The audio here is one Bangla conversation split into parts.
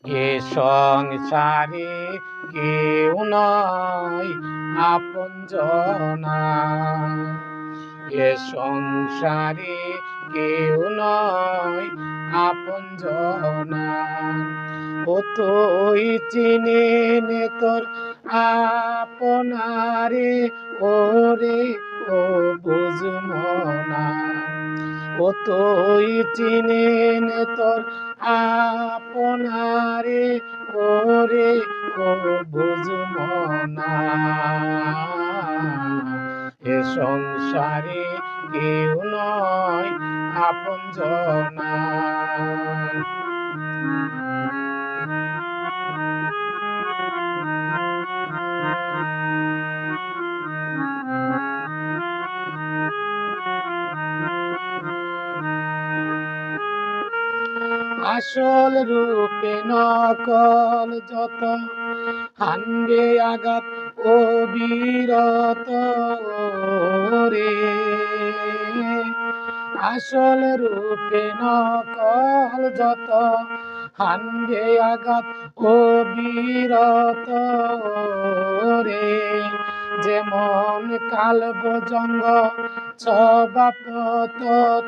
এ সংসারে কেউ নয় আপনজনা, এ সংসারে কেউ নয় আপনজনা। ও তুই চিনে নে তোর আপনারে, ওরে ও বুঝমনা। ও তুই চিনে নে তোর আপনারে, ওরে ও বুঝমনা। এ সংসারে কেউ নয় আপনজনা। আসল রূপে নকল যত, হানবে আঘাত অবিরত রে। আসল রূপে নকল যত, হানবে আঘাত অবিরত রে। যেমন কালবজঙ্গ স্বভাবত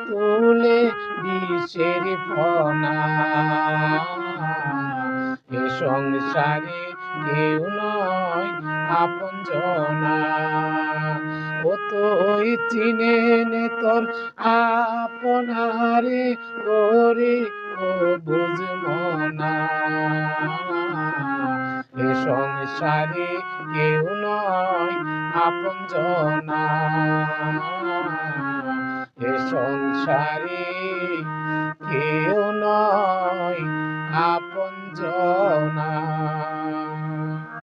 তুলে বিষের ফনা। এ সংসারে কেউ নয় আপনজনা। ও তুই চিনে নে তোর আপনারে, ওরে ও বুঝমনা। এ সংসারে কেউ নয় আপনজনা। এ সংসারে কেউ নয় আপনজনা।